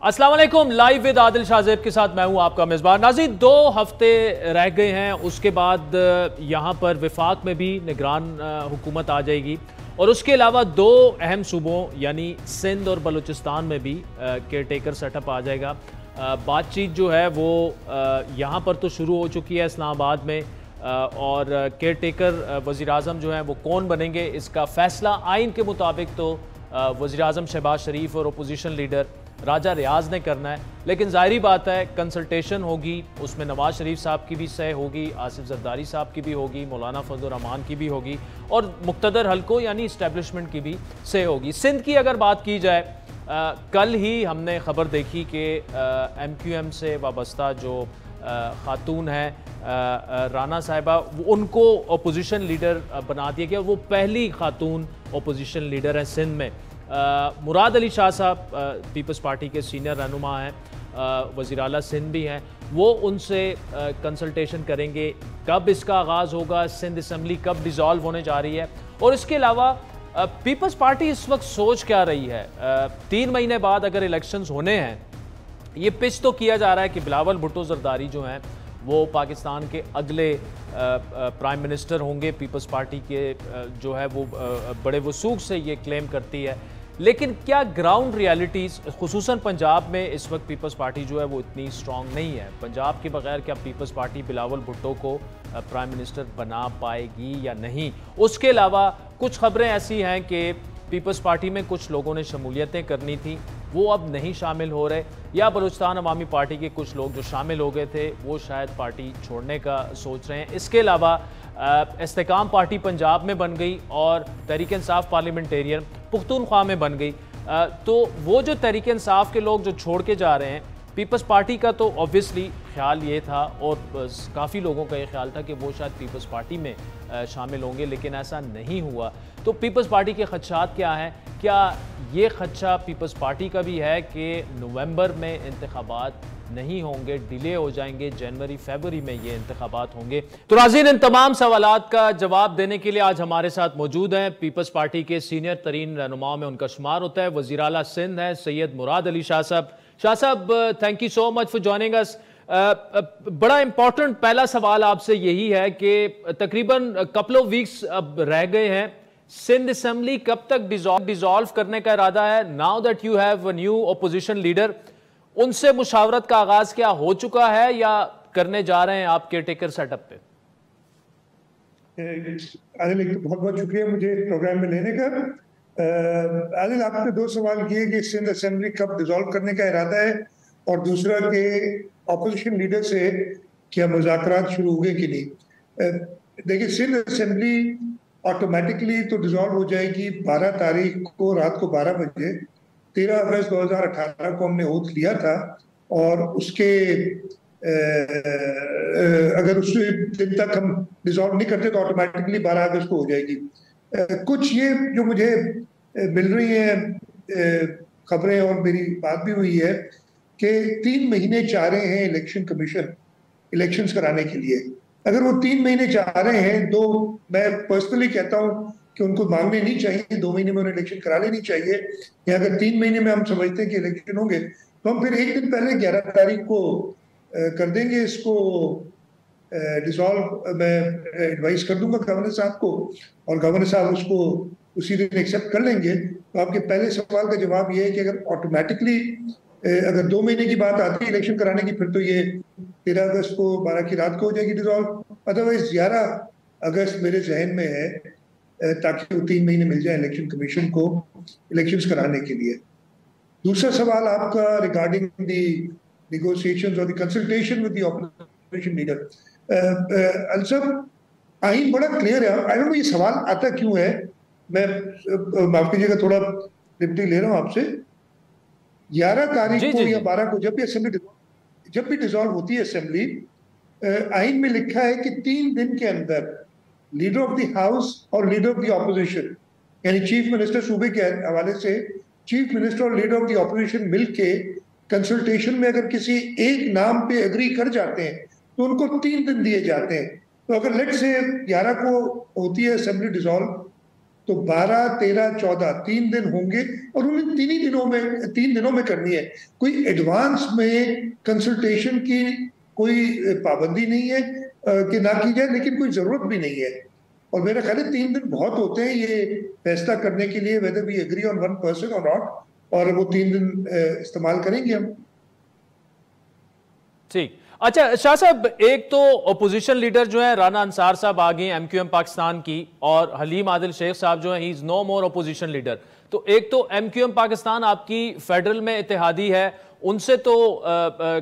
अस्सलाम वालेकुम। Live with Adil Shahzeb के साथ मैं हूं आपका मेज़बान। नाज़रीन, 2 हफ्ते रह गए हैं, उसके बाद यहां पर विफाक में भी निगरान हुकूमत आ जाएगी और उसके अलावा 2 अहम सूबों यानी सिंध और बलूचिस्तान में भी केयर टेकर सेटअप आ जाएगा। बातचीत जो है वो यहां पर तो शुरू हो चुकी है इस्लामाबाद में, और केयर टेकर वज़ीर-ए-आज़म जो हैं वो कौन बनेंगे इसका फ़ैसला आइन के मुताबिक तो वज़ीर-ए-आज़म शहबाज शरीफ और अपोजिशन लीडर राजा रियाज ने करना है। लेकिन ज़ाहिरी बात है कंसल्टेशन होगी, उसमें नवाज शरीफ साहब की भी सह होगी, आसिफ जरदारी साहब की भी होगी, मौलाना फजल रहमान की भी होगी और मुक्तदर हल्कों यानी इस्टेब्लिशमेंट की भी सह होगी। सिंध की अगर बात की जाए, कल ही हमने खबर देखी कि MQM से वाबस्ता जो खातून है राना साहिबा, उनको अपोजिशन लीडर बना दिया गया। वो पहली खातून अपोजिशन लीडर हैं सिंध में। मुराद अली शाह साहब पीपल्स पार्टी के सीनियर रहनुमा हैं, वज़ीर आला सिंध भी हैं। वो उनसे कंसल्टेशन करेंगे कब इसका आगाज़ होगा, सिंध असम्बली कब डिज़ोल्व होने जा रही है। और इसके अलावा पीपल्स पार्टी इस वक्त सोच क्या रही है। 3 महीने बाद अगर इलेक्शंस होने हैं, ये पिच तो किया जा रहा है कि बिलावल भुट्टो जरदारी जो हैं वो पाकिस्तान के अगले प्राइम मिनिस्टर होंगे। पीपल्स पार्टी के जो है वो बड़े वसूख से ये क्लेम करती है। लेकिन क्या ग्राउंड रियलिटीज़ खुसूसन पंजाब में इस वक्त पीपल्स पार्टी जो है वो इतनी स्ट्रॉन्ग नहीं है। पंजाब के बगैर क्या पीपल्स पार्टी बिलावल भुट्टो को प्राइम मिनिस्टर बना पाएगी या नहीं। उसके अलावा कुछ खबरें ऐसी हैं कि पीपल्स पार्टी में कुछ लोगों ने शमूलियतें करनी थी, वो अब नहीं शामिल हो रहे, या बलूचिस्तान अवामी पार्टी के कुछ लोग जो शामिल हो गए थे वो शायद पार्टी छोड़ने का सोच रहे हैं। इसके अलावा इस्तेकाम पार्टी पंजाब में बन गई और तहरीक इंसाफ पार्लियामेंटेरियन पुख्तूनख्वा में बन गई। तो वो जो तहरीक इंसाफ के लोग जो छोड़ के जा रहे हैं, पीपल्स पार्टी का तो ऑब्वियसली ख्याल ये था और काफ़ी लोगों का ये ख्याल था कि वो शायद पीपल्स पार्टी में शामिल होंगे, लेकिन ऐसा नहीं हुआ। तो पीपल्स पार्टी के खदशात क्या हैं? क्या ये खदशा पीपल्स पार्टी का भी है कि नवंबर में इंतखाबात नहीं होंगे, डिले हो जाएंगे, जनवरी फरवरी में ये इंतखाबात होंगे? तो नाज़रीन, इन तमाम सवालात का जवाब देने के लिए आज हमारे साथ मौजूद हैं पीपल्स पार्टी के सीनियर तरीन रहनुमाओं में उनका शुमार होता है वज़ीर आला सिंध है सैयद मुराद अली शाह साहब। शाह साहब, thank you so much for joining अस। बड़ा इंपॉर्टेंट पहला सवाल आपसे यही है कि तकरीबन कपल ऑफ वीक्स अब रह गए हैं, सिंध असम्बली कब तक डिसॉल्व करने का इरादा है? Now that you have a new opposition leader, उनसे मुशावरत का आगाज क्या हो चुका है या करने जा रहे हैं आप केयर टेकर सेटअप पे? आदिल, बहुत बहुत शुक्रिया मुझे प्रोग्राम में लेने का। आदिल, आपने 2 सवाल किए कि सिंध असेंबली कब डिसॉल्व करने का इरादा है और दूसरा कि ऑपोजिशन लीडर से क्या मुज़ाकरात शुरू हो गए कि नहीं। देखिए, सिंध असेंबली ऑटोमेटिकली तो डिसॉल्व हो जाएगी 12 तारीख को रात को 12 बजे। 13 अगस्त 2018 को हमने ओथ लिया था और उसके अगर उस दिन तक हम डिसॉल्व नहीं करते तो ऑटोमेटिकली 12 अगस्त को हो जाएगी। कुछ ये जो मुझे मिल रही हैं खबरें और मेरी बात भी हुई है कि 3 महीने चाह रहे हैं इलेक्शन कमीशन इलेक्शंस कराने के लिए। अगर वो 3 महीने चाह रहे हैं तो मैं पर्सनली कहता हूं कि उनको मांगने नहीं चाहिए, 2 महीने में उन्हें इलेक्शन करा लेनी चाहिए। या अगर 3 महीने में हम समझते हैं कि इलेक्शन होंगे तो हम फिर एक दिन पहले 11 तारीख को कर देंगे इसको डिसॉल्व। मैं एडवाइस कर दूंगा गवर्नर साहब को और गवर्नर साहब उसको उसी दिन एक्सेप्ट कर लेंगे। तो आपके पहले सवाल का जवाब ये है कि अगर ऑटोमेटिकली अगर 2 महीने की बात आती है इलेक्शन कराने की, फिर तो ये 13 अगस्त को 12 की रात को हो जाएगी डिसॉल्व। अदरवाइज 11 अगस्त मेरे जहन में है, ताकि वो 3 महीने मिल जाए इलेक्शन कमीशन को इलेक्शंस कराने के लिए। दूसरा सवाल आपका regarding the negotiations or the consultation with the opposition leader. Ulcer, आइन बड़ा क्लियर है। आई डोंट नो ये सवाल आता क्यों है। मैं माफ कीजिएगा, थोड़ा लिबर्टी ले रहा हूं आपसे। 11 तारीख को या 12 को जब भी डिसॉल्व होती है असेंबली, आइन में लिखा है कि 3 दिन के अंदर लीडर ऑफ द हाउस और लीडर ऑफ द ऑपोजिशन यानी चीफ मिनिस्टर सूबे के हवाले से चीफ मिनिस्टर और लीडर ऑफ द ऑपोजिशन मिलके कंसल्टेशन में अगर किसी एक नाम पे एग्री कर जाते हैं तो उनको 3 दिन दिए जाते हैं। तो अगर लेट से 11 को होती है असेंबली डिसॉल्व तो 12, 13, 14 3 दिन होंगे और उन्हें 3 दिनों में करनी है। कोई एडवांस में कंसल्टेशन की कोई पाबंदी नहीं है कि ना की जाए, लेकिन कोई जरूरत भी नहीं है। और मेरा ख्याल है 3 दिन बहुत होते हैं ये फैसला करने के लिए whether we agree on one person और नॉट, और वो 3 दिन इस्तेमाल करेंगे हम। ठीक। अच्छा शाह साहब, एक तो ओपोजिशन लीडर जो है राना अंसार साहब आ गए एमक्यूएम पाकिस्तान की, और हलीम आदिल शेख साहब जो है he is no more opposition leader. तो एक तो एमक्यूएम पाकिस्तान आपकी फेडरल में इत्तेहादी है, उनसे तो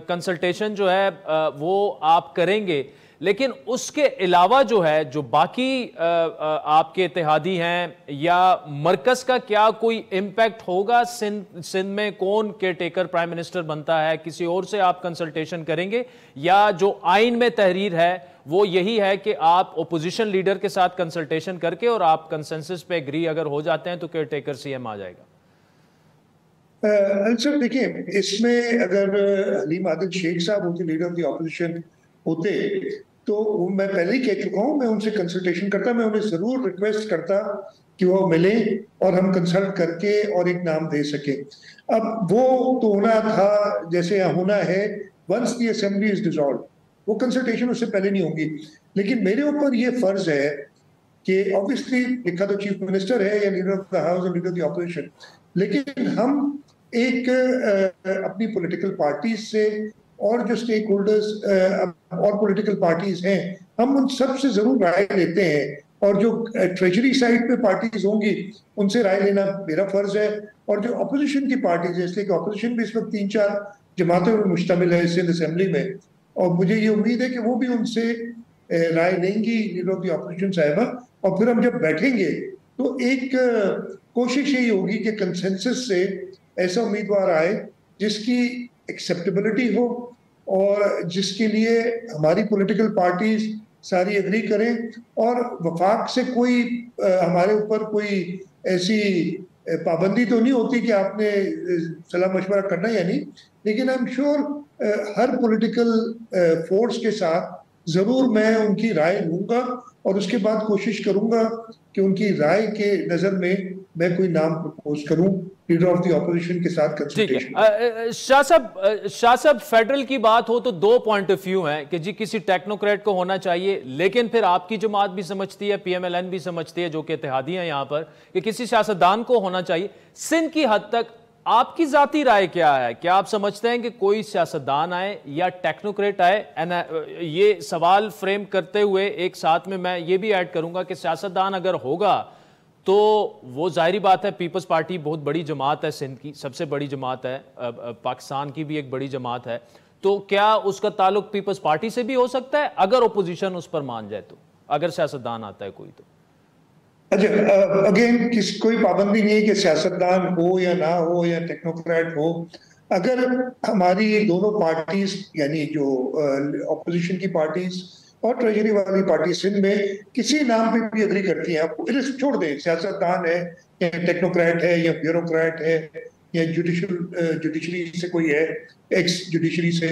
कंसल्टेशन जो है वो आप करेंगे, लेकिन उसके अलावा जो है जो बाकी आपके इत्तेहादी हैं या मरकज का क्या कोई इम्पैक्ट होगा? सिंध में कौन केयर टेकर प्राइम मिनिस्टर बनता है, किसी और से आप कंसल्टेशन करेंगे, या जो आइन में तहरीर है वो यही है कि आप ओपोजिशन लीडर के साथ कंसल्टेशन करके और आप कंसेंसस पे एग्री अगर हो जाते हैं तो केयर टेकर सीएम आ जाएगा? सर देखिए, इसमें अगर हलीम आदिल शेख साहब होते लीडर ऑफ द ऑपोजिशन होते तो मैं पहले ही कह चुका हूं, मैं उनसे कंसल्टेशन करता, मैं उन्हें जरूर रिक्वेस्ट करता कि वो मिले और हम कंसल्ट करके और एक नाम दे सके। अब वो तो होना था जैसे होना है once the assembly is dissolve, वो कंसल्टेशन उससे पहले नहीं होगी। लेकिन मेरे ऊपर ये फर्ज है कि ऑब्वियसली लिखा तो चीफ मिनिस्टर है या लीडर ऑफ द हाउस और लीडर ऑफ द ऑपोजिशन, लेकिन हम एक अपनी पॉलिटिकल पार्टीज से और जो स्टेक होल्डर्स और पॉलिटिकल पार्टीज हैं, हम उन सब से जरूर राय लेते हैं, और जो ट्रेजरी साइड पे पार्टीज होंगी उनसे राय लेना मेरा फर्ज है। और जो अपोजिशन की पार्टीज है, इसलिए कि अपोजिशन भी इस वक्त 3-4 जमातों में मुश्तमिल है सिंध असेंबली में, और मुझे ये उम्मीद है कि वो भी उनसे राय लेंगी लीडर ऑफ द अपोजिशन साहिबा, और फिर हम जब बैठेंगे तो एक कोशिश यही होगी कि कंसेंसस से ऐसा उम्मीदवार आए जिसकी एक्सेप्टेबिलिटी हो और जिसके लिए हमारी पॉलिटिकल पार्टीज सारी एग्री करें, और वफाक से कोई हमारे ऊपर कोई ऐसी पाबंदी तो नहीं होती कि आपने सलाह मशवरा करना या नहीं, लेकिन I am sure her political force के साथ जरूर मैं उनकी राय लूंगा और उसके बाद कोशिश करूंगा कि उनकी राय के नजर में मैं कोई नाम प्रपोज करूं लीडर ऑफ द ऑपोजिशन के साथ कंसल्टेशन। शाह साहब, फेडरल की बात हो तो दो पॉइंट ऑफ व्यू हैं कि जी किसी टेक्नोक्रेट को होना चाहिए, लेकिन फिर आपकी जमात भी समझती है, पीएमएलएन भी समझती है, जो कि इत्तेहादी हैं यहां पर, कि किसी सियासतदान को होना चाहिए। सिंध की हद तक आपकी जाती राय क्या है? क्या आप समझते हैं कि कोई सियासतदान आए या टेक्नोक्रेट आए? ये सवाल फ्रेम करते हुए एक साथ में मैं ये भी ऐड करूंगा कि सियासतदान अगर होगा तो वो जाहिर बात है, पीपल्स पार्टी बहुत बड़ी जमात है, सिंध की सबसे बड़ी जमात है, पाकिस्तान की भी एक बड़ी जमात है, तो क्या उसका ताल्लुक पीपल्स पार्टी से भी हो सकता है अगर ओपोजिशन उस पर मान जाए? तो अगर सियासतदान आता है कोई तो अच्छा, अगेन कोई पाबंदी नहीं है कि सियासतदान हो या ना हो या टेक्नोक्रेट हो। अगर हमारी दोनों पार्टीज यानी जो ऑपोजिशन की पार्टीज और ट्रेजरी वाली पार्टी सिंध में किसी नाम पे भी एग्री करती हैं, आप छोड़ दें सियासतदान है या टेक्नोक्रेट है या ब्यूरोक्रेट है या जुडिशरी से कोई है, एक्स जुडिशरी से,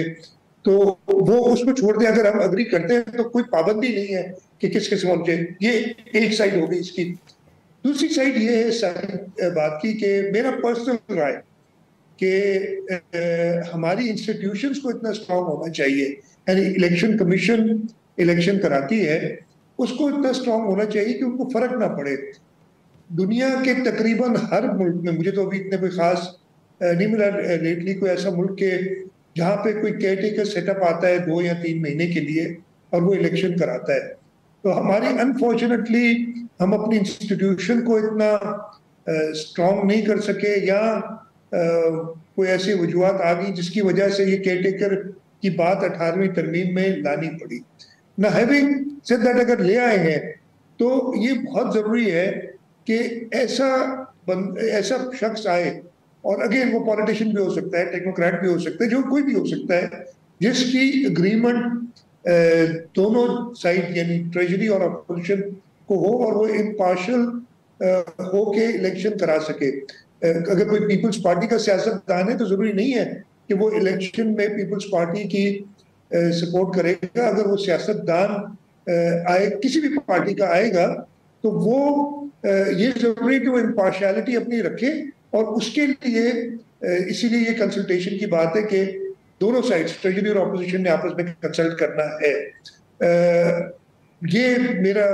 तो वो उसको छोड़ दें। अगर हम एग्री करते हैं तो कोई पाबंदी नहीं है कि किस किस्म के, ये एक साइड हो गई इसकी। दूसरी साइड ये है सारी बात की कि मेरा पर्सनल राय कि हमारी इंस्टीट्यूशंस को इतना स्ट्रांग होना चाहिए, यानी इलेक्शन कमीशन इलेक्शन कराती है उसको इतना स्ट्रांग होना चाहिए कि उनको फर्क ना पड़े। दुनिया के तकरीबन हर मुल्क में, मुझे तो अभी इतने कोई खास नहीं मिला लेटली कोई ऐसा मुल्क के जहाँ पे कोई केयर टेकर सेटअप आता है 2 या 3 महीने के लिए और वो इलेक्शन कराता है। तो हमारी अनफॉर्चुनेटली हम अपनी इंस्टीट्यूशन को इतना स्ट्रांग नहीं कर सके, या कोई ऐसी वजूहत आ गई जिसकी वजह से ये केयर टेकर की बात 18वीं तरमीम में लानी पड़ी। ना हैविंग सेड दैट, अगर ले आए हैं तो ये बहुत जरूरी है कि ऐसा शख्स आए, और अगेन वो पॉलिटिशियन भी हो सकता है, टेक्नोक्रेट भी हो सकता है, जो कोई भी हो सकता है, जिसकी अग्रीमेंट दोनों साइड यानी ट्रेजरी और अपोजिशन को हो और वो इम्पार्शियल हो के इलेक्शन करा सके। अगर कोई पीपल्स पार्टी का सियासतदान है तो जरूरी नहीं है कि वो इलेक्शन में पीपल्स पार्टी की सपोर्ट करेगा। अगर वो सियासतदान आए, किसी भी पार्टी का आएगा, तो वो ये जरूरी है कि वो इम्पार्शियलिटी अपनी रखे, और उसके लिए इसीलिए ये कंसल्टेशन की बात है कि दोनों साइड्स, ट्रेजरी और ऑपोजिशन ने आपस में कंसल्ट करना है। ये मेरा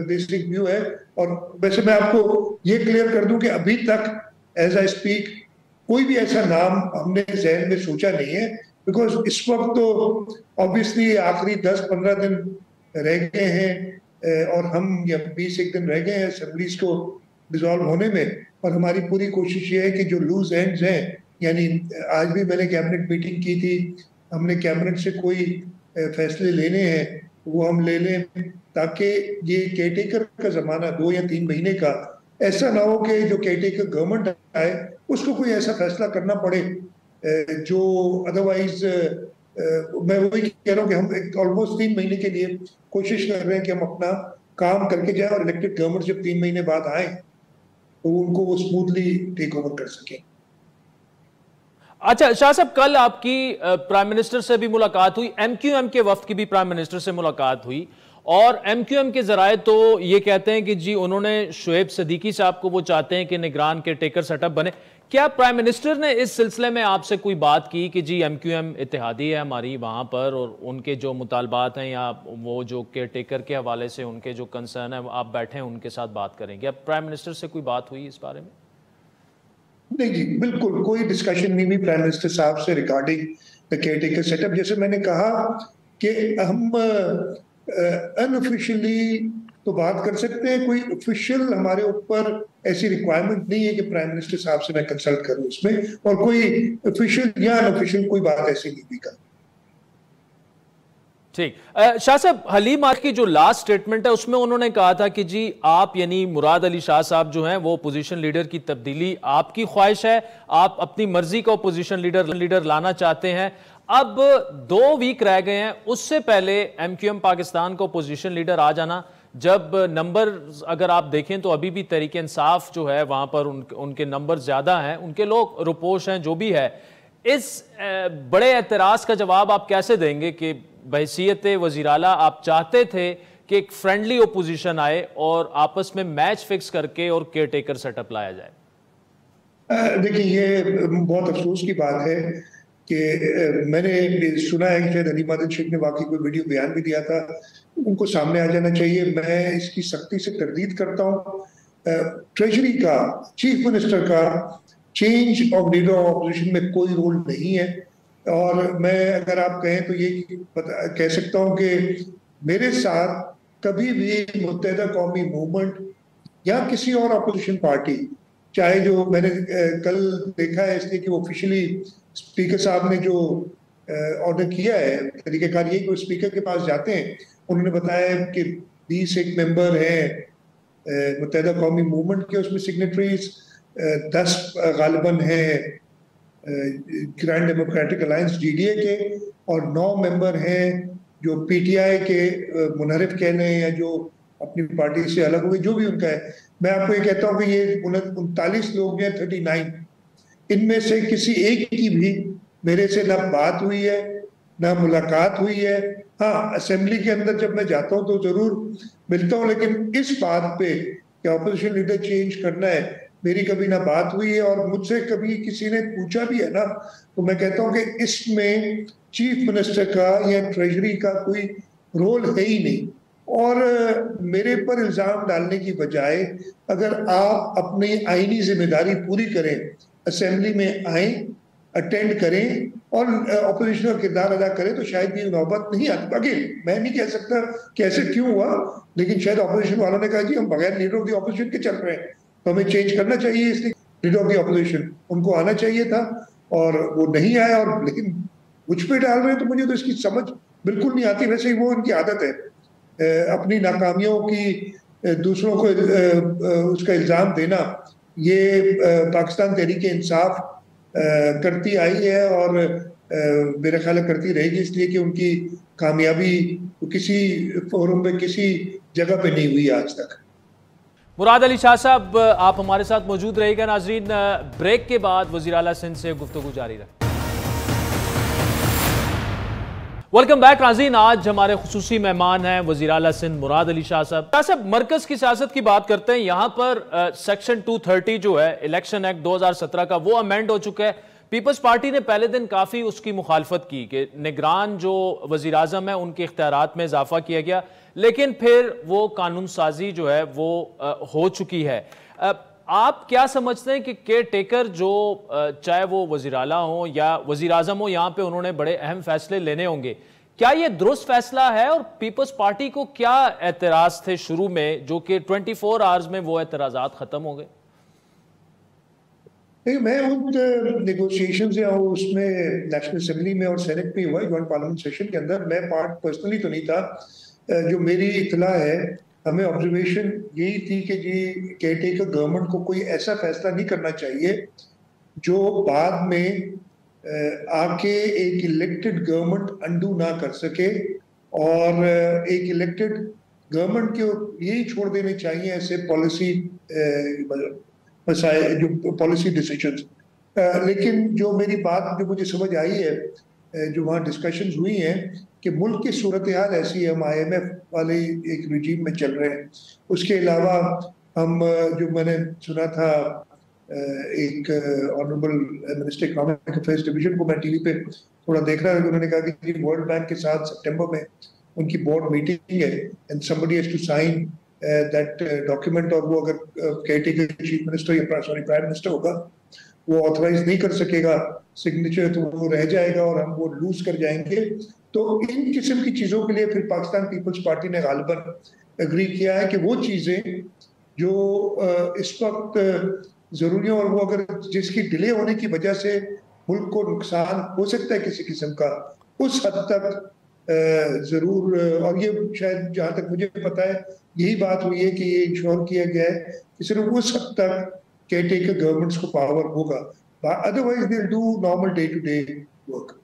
बेसिक व्यू है। और वैसे मैं आपको ये क्लियर कर दूं कि अभी तक एज आई स्पीक कोई भी ऐसा नाम हमने जहन में सोचा नहीं है, बिकॉज इस वक्त तो ऑब्वियसली आखिरी 10-15 दिन रह गए हैं और हम या 20 दिन रह गए हैं असेंबलीज को डिसॉल्व होने में, और हमारी पूरी कोशिश ये है कि जो लूज एंड्स हैं, यानी आज भी मैंने कैबिनेट मीटिंग की थी, हमने कैबिनेट से कोई फैसले लेने हैं वो हम ले लें, ताकि ये केयरटेकर का जमाना 2 या 3 महीने का ऐसा ना हो कि जो केयरटेकर गवर्नमेंट आए उसको कोई ऐसा फैसला करना पड़े जो अदरवाइज, मैं वही कह रहा हूँ कि हम ऑलमोस्ट 3 महीने के लिए कोशिश कर रहे हैं कि हम अपना काम करके जाए और इलेक्टेड गवर्नमेंट जब 3 महीने बाद आए तो उनको वो स्मूथली टेक ओवर कर सके। अच्छा शाह साहब, कल आपकी प्राइम मिनिस्टर से भी मुलाकात हुई, एमक्यूएम के वफ्द की भी प्राइम मिनिस्टर से मुलाकात हुई, और एमक्यूएम के जराए तो ये कहते हैं कि जी उन्होंने शुएब सदीकी साहब को वो चाहते हैं कि निगरान के टेकर सेटअप बने। क्या प्राइम मिनिस्टर ने इस सिलसिले में आपसे कोई बात की कि जी एमक्यूएम इत्तेहादी है हमारी वहाँ पर, और उनके जो मुतालबात हैं या वो जो केयर टेकर के हवाले से उनके जो कंसर्न है आप बैठे हैं उनके साथ बात करेंगे? अब प्राइम मिनिस्टर से कोई बात हुई इस बारे में? नहीं जी, बिल्कुल कोई डिस्कशन नहीं हुई प्राइम मिनिस्टर साहब से रिगार्डिंग द केयरटेकर सेटअप। जैसे मैंने कहा कि हम अनऑफिशियली तो बात कर सकते हैं, कोई ऑफिशियल हमारे ऊपर ऐसी रिक्वायरमेंट नहीं है कि प्राइम मिनिस्टर साहब से मैं कंसल्ट करूं इसमें, और कोई ऑफिशियल या अनऑफिशियल कोई बात ऐसी नहीं हुई। ठीक, शाह साहब, हलीम आर की जो लास्ट स्टेटमेंट है उसमें उन्होंने कहा था कि जी आप यानी मुराद अली शाह साहब जो हैं वो अपोजिशन लीडर की तब्दीली आपकी ख्वाहिश है, आप अपनी मर्जी का अपोजिशन लीडर लाना चाहते हैं। अब 2 वीक रह गए हैं, उससे पहले एमक्यूएम पाकिस्तान को अपोजिशन लीडर आ जाना, जब नंबर अगर आप देखें तो अभी भी तहरीक इंसाफ जो है वहां पर उनके नंबर ज्यादा हैं, उनके लोग रुपोश हैं, जो भी है, इस बड़े एतराज का जवाब आप कैसे देंगे कि बहसीयत वज़ीर-आला आप चाहते थे कि एक फ्रेंडली ओपोजिशन आए और आपस में मैच फिक्स करके और केयर टेकर सेटअप लाया जाए? देखिए, ये बहुत अफसोस की बात है कि मैंने सुना है कि शायद हलीम आदिल शेख ने वाकई कोई वीडियो बयान भी दिया था, उनको सामने आ जाना चाहिए। मैं इसकी सख्ती से तरदीद करता हूँ। ट्रेजरी का, चीफ मिनिस्टर का change of leader of opposition में कोई रोल नहीं है, और मैं अगर आप कहें तो ये कह सकता हूँ कि मेरे साथ कभी भी मुत्तहिदा कौमी मूवमेंट या किसी और अपोजिशन पार्टी, चाहे जो मैंने कल देखा है इसलिए कि वो ऑफिशियली स्पीकर साहब ने जो ऑर्डर किया है, तरीक़ेकार ये कि वो स्पीकर के पास जाते हैं, उन्होंने बताया कि 20 एक मेंबर हैं मुत्तहिदा कौमी मूवमेंट के, उसमें सिग्नेटरीज 10 गालिबन हैं ग्रैंड डेमोक्रेटिक अलायंस GDA के, और 9 मेंबर हैं जो PTI के मुनहरिफ कह रहे हैं या जो अपनी पार्टी से अलग हुए, जो भी उनका है। मैं आपको ये कहता हूँ कि ये 39 लोग हैं, 39, इनमें से किसी एक की भी मेरे से ना बात हुई है ना मुलाकात हुई है। हाँ, असेंबली के अंदर जब मैं जाता हूँ तो जरूर मिलता हूँ, लेकिन इस बात पे कि ऑपोजिशन लीडर चेंज करना है मेरी कभी ना बात हुई है, और मुझसे कभी किसी ने पूछा भी है ना तो मैं कहता हूँ कि इसमें चीफ मिनिस्टर का या ट्रेजरी का कोई रोल है ही नहीं। और मेरे पर इल्जाम डालने की बजाय अगर आप अपनी आईनी जिम्मेदारी पूरी करें, असेंबली में आए, अटेंड करें और ऑपोजिशन का किरदार अदा करें, तो शायद ये नौबत नहीं आती। अगेन मैं नहीं कह सकता कि ऐसे क्यों हुआ, लेकिन शायद ऑपोजिशन वालों ने कहा जी हम बगैर लीडर ऑफ द ऑपोजिशन के चल रहे हैं, तो हमें चेंज करना चाहिए, इसलिए लीडर ऑफ द ऑपोजिशन उनको आना चाहिए था और वो नहीं आया, और लेकिन मुझ पे डाल रहे हैं, तो मुझे तो इसकी समझ बिल्कुल नहीं आती। वैसे ही वो उनकी आदत है अपनी नाकामियों की दूसरों को उसका इल्ज़ाम देना। ये पाकिस्तान तहरीक इंसाफ करती आई है और मेरा ख्याल करती रहेगी, इसलिए कि उनकी कामयाबी किसी फोरम में किसी जगह पे नहीं हुई आज तक। मुराद अली शाह साहब, आप हमारे साथ मौजूद रहेगा। नाजरीन, ब्रेक के बाद वज़ीर आला सिंध से गुफ्तगू जारी रहे। वेलकम बैक नाज़रीन। आज हमारे खुसूसी मेहमान हैं वज़ीर आला सिंध मुराद अली शाह साहब। शाह साहब, मरकज की सियासत की बात करते हैं। यहाँ पर सेक्शन 230 जो है इलेक्शन एक्ट 2017 का, वो अमेंड हो चुका है। पीपल्स पार्टी ने पहले दिन काफ़ी उसकी मुखालफत की कि निगरान जो वज़ीर आज़म है उनके इख्तियारात में इजाफा किया गया, लेकिन फिर वो कानून साजी जो है वो हो चुकी है। आप क्या समझते हैं कि केयर टेकर जो चाहे वो वज़ीर आला हो या वज़ीर आज़म हो, यहाँ पे उन्होंने बड़े अहम फैसले लेने होंगे, क्या ये दुरुस्त फैसला है? और पीपल्स पार्टी को क्या एतराज़ थे शुरू में जो कि 24 आवर्स में वो एतराज़ात खत्म हो गए? मैं उन नेगोशिएशन या उसमें नेशनल असेंबली में और सेनेट में हुआ जॉइंट पार्लियामेंट सेशन के अंदर मैं पार्ट पर्सनली तो नहीं था। जो मेरी इतला है, हमें ऑब्जर्वेशन यही थी कि जी केयरटेकर गवर्नमेंट को कोई ऐसा फैसला नहीं करना चाहिए जो बाद में आके एक इलेक्टेड गवर्नमेंट अंडू ना कर सके, और एक इलेक्टेड गवर्नमेंट को यही छोड़ देने चाहिए ऐसे पॉलिसी जो पॉलिसी डिसीजंस। लेकिन जो मेरी बात जो मुझे समझ आई है, जो वहाँ डिस्कशंस हुई हैं कि मुल्क की सूरत हाल ऐसी है, हम IMF वाले एक रिजीम में चल रहे हैं। उसके अलावा हम जो मैंने सुना था एक honourable minister economic affairs division को मैं टीवी पे थोड़ा देख रहा था, उन्होंने कहा कि वर्ल्ड बैंक के साथ सितंबर में उनकी बोर्ड मीटिंग है and somebody has to sign that document, और वो अगर केयरटेकर चीफ मिनिस्टर या सॉरी प्राइम मिनिस्टर होगा वो ऑथराइज नहीं कर सकेगा सिग्नेचर, तो वो रह जाएगा और हम वो लूज कर जाएंगे। तो इन किस्म की चीजों के लिए फिर पाकिस्तान पीपल्स पार्टी ने गालिबन एग्री किया है कि वो चीजें जो इस वक्त जरूरी है और वो अगर जिसकी डिले होने की वजह से मुल्क को नुकसान हो सकता है किसी किस्म का, उस हद तक जरूर, और ये शायद जहां तक मुझे पता है यही बात हुई है कि ये इंश्योर किया गया है कि सिर्फ उस हद तक केयरटेकर गवर्नमेंट्स को पावर होगा, otherwise they will do normal day to day work.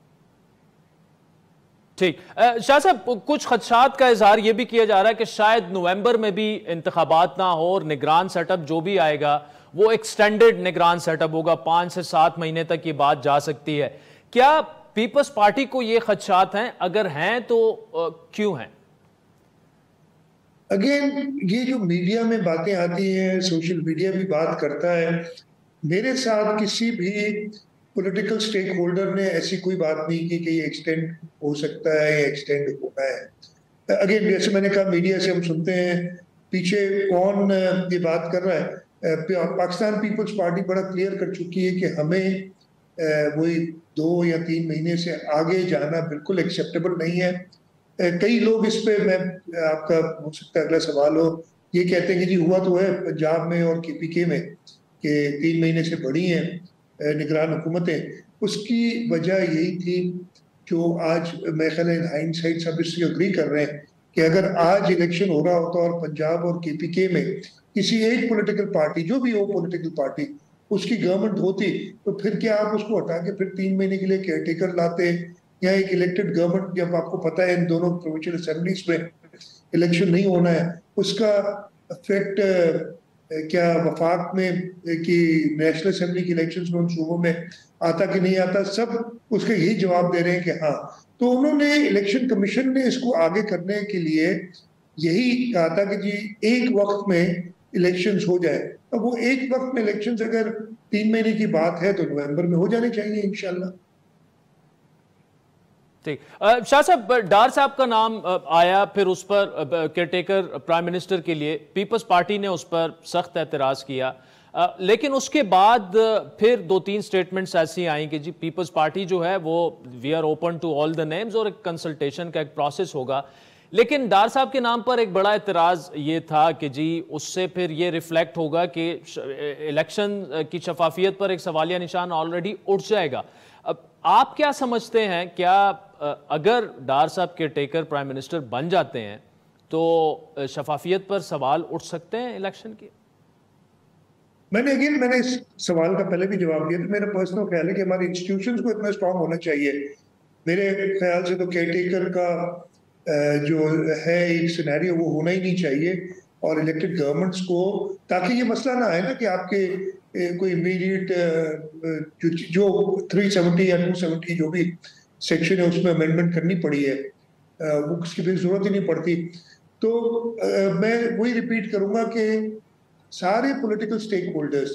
ठीक। शाह साहब, कुछ खदशात का इजहार यह भी किया जा रहा है कि शायद नवंबर में भी इंतखाबात ना हो और निगरान सेटअप जो भी आएगा वो एक्सटेंडेड निगरान सेटअप होगा, 5 से 7 महीने तक ये बात जा सकती है। क्या पीपल्स पार्टी को ये खदशात हैं? अगर हैं तो क्यों हैं? अगेन, ये जो मीडिया में बातें आती हैं, सोशल मीडिया भी बात करता है, मेरे साथ किसी भी पॉलिटिकल स्टेक होल्डर ने ऐसी कोई बात नहीं की कि ये एक्सटेंड हो सकता है या एक्सटेंड होना है। अगेन, जैसे मैंने कहा, मीडिया से हम सुनते हैं, पीछे कौन ये बात कर रहा है। पाकिस्तान पीपल्स पार्टी बड़ा क्लियर कर चुकी है कि हमें वही 2 या 3 महीने से आगे जाना बिल्कुल एक्सेप्टेबल नहीं है। कई लोग इस पे, मैं आपका हो सकता है अगला सवाल हो, ये कहते हैं कि जी हुआ तो है पंजाब में और KPK में कि 3 महीने से बढ़ी हैं निगरान हुकूमतें। उसकी वजह यही थी जो आज मैं ख्याल है हाइंडसाइट सब इससे अग्री कर रहे हैं कि अगर आज इलेक्शन हो रहा होता और पंजाब और KPK में किसी एक पॉलिटिकल पार्टी, जो भी हो पॉलिटिकल पार्टी, उसकी गवर्नमेंट होती, तो फिर क्या आप उसको हटा के फिर 3 महीने के लिए केयरटेकर लाते, या एक इलेक्टेड गवर्नमेंट, जब आपको पता है इन दोनों प्रोविंशियल असेंबलीज में इलेक्शन नहीं होना है, उसका इफेक्ट क्या वफाक में कि नेशनल असेंबली के इलेक्शंस में उन सूबों में आता कि नहीं आता, सब उसके यही जवाब दे रहे हैं कि हाँ। तो उन्होंने, इलेक्शन कमीशन ने इसको आगे करने के लिए यही कहा था कि जी एक वक्त में इलेक्शंस हो जाए। अब वो एक वक्त में इलेक्शंस अगर 3 महीने की बात है तो नवंबर में हो जाने चाहिए इंशाल्लाह। ठीक। शाह साहब, डार साहब का नाम आया, फिर उस पर केयरटेकर प्राइम मिनिस्टर के लिए पीपल्स पार्टी ने उस पर सख्त एतराज किया, लेकिन उसके बाद फिर 2-3 स्टेटमेंट्स ऐसी आई कि जी पीपल्स पार्टी जो है वो we are open to all the names और एक कंसल्टेशन का एक प्रोसेस होगा। लेकिन डार साहब के नाम पर एक बड़ा एतराज ये था कि जी उससे फिर ये रिफ्लेक्ट होगा कि इलेक्शन की शफाफियत पर एक सवालिया निशान ऑलरेडी उठ जाएगा। अब आप क्या समझते हैं, क्या अगर डार साहब केयरटेकर प्राइम मिनिस्टर बन जाते हैं तो शफाफियत पर सवाल उठ सकते हैं इलेक्शन के? मैंने इस सवाल का पहले भी जवाब दिया था। मेरा पर्सनल ख्याल है कि हमारे इंस्टीट्यूशंस को इतना स्ट्रांग होना चाहिए। मेरे ख्याल से तो केयरटेकर का जो है एक सिनेरियो वो होना ही नहीं चाहिए, और इलेक्टेड गवर्नमेंट्स को, ताकि ये मसला ना आए ना कि आपके कोई इमीडिएट जो 370 या 270 जो भी सेक्शन है उसमें अमेंडमेंट करनी पड़ी है, वो उसकी फिर जरूरत ही नहीं पड़ती। तो मैं वही रिपीट करूंगा कि सारे पॉलिटिकल स्टेक होल्डर्स,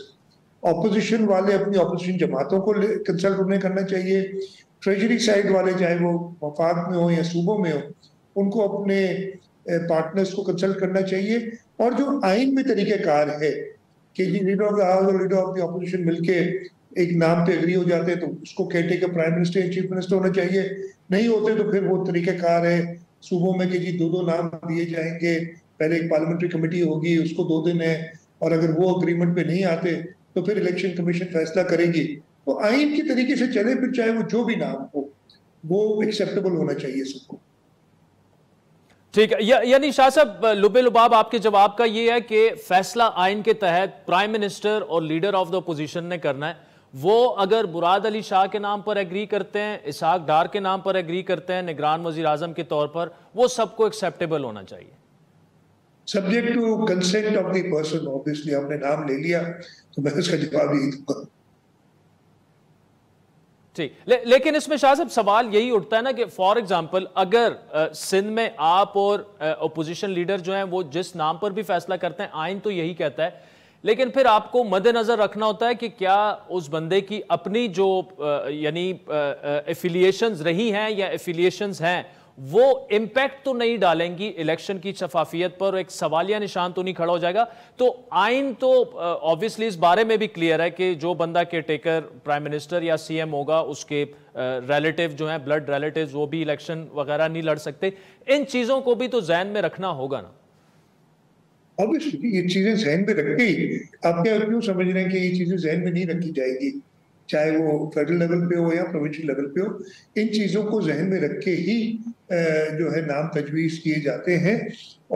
ऑपोजिशन वाले अपनी ऑपोजिशन जमातों को कंसल्ट उन्हें करना चाहिए, ट्रेजरी साइड वाले चाहे वो वफाक में हो या सूबों में हो, उनको अपने पार्टनर्स को कंसल्ट करना चाहिए। और जो आइन में तरीक़ेकार है कि जी लीडर ऑफ द हाउस और लीडर ऑफ द ऑपोजिशन मिलके एक नाम पे एग्री हो जाते हैं तो उसको केयरटेकर प्राइम मिनिस्टर या चीफ मिनिस्टर होना चाहिए। नहीं होते तो फिर वो तरीक़ेकार है सूबों में कि जी दो दो नाम दिए जाएंगे, पहले एक पार्लियामेंट्री कमेटी होगी, उसको 2 दिन है, और अगर वो अग्रीमेंट पे नहीं आते तो फिर इलेक्शन कमीशन फैसला करेगी। तो आइन के तरीके से चले, फिर चाहे वो जो भी नाम हो वो एक्सेप्टेबल होना चाहिए सबको। ठीक है, यानी शाह साहब लुबे लुबाब आपके जवाब का ये है कि फैसला आइन के तहत प्राइम मिनिस्टर और लीडर ऑफ द अपोजिशन ने करना है। वो अगर मुराद अली शाह के नाम पर एग्री करते हैं, इसहाक डार के नाम पर एग्री करते हैं निगरान वजीर आजम के तौर पर, वो सबको एक्सेप्टेबल होना चाहिए subject to consent of the person. Obviously हमने नाम ले लिया तो मैं उसका जवाब यही दूंगा। ठीक, लेकिन इसमें शाह साहब सवाल यही उठता है ना कि फॉर एग्जांपल अगर सिंध में आप और अपोजिशन लीडर जो हैं वो जिस नाम पर भी फैसला करते हैं, आइन तो यही कहता है, लेकिन फिर आपको मद्देनजर रखना होता है कि क्या उस बंदे की अपनी जो यानी एफिलिएशंस रही हैं या एफिलिएशंस हैं वो इम्पैक्ट तो नहीं डालेंगी इलेक्शन की शफाफियत पर, एक सवालिया निशान तो नहीं खड़ा हो जाएगा। तो आइन तो ऑब्वियसली इस बारे में भी क्लियर है कि जो बंदा केयरटेकर प्राइम मिनिस्टर या सीएम होगा उसके रिलेटिव जो हैं, ब्लड रिलेटिव्स, वो भी इलेक्शन वगैरह नहीं लड़ सकते। इन चीजों को भी तो जहन में रखना होगा ना। ऑब्वियसली ये चीजें जहन में रख के ही, आप क्या क्यों समझ रहे हैं कि ये चीजें जहन में नहीं रखी जाएगी, चाहे वो फेडरल लेवल पे हो या प्रोविंशियल लेवल पे हो, इन चीजों को जहन में रख के ही जो है नाम तजवीज किए जाते हैं।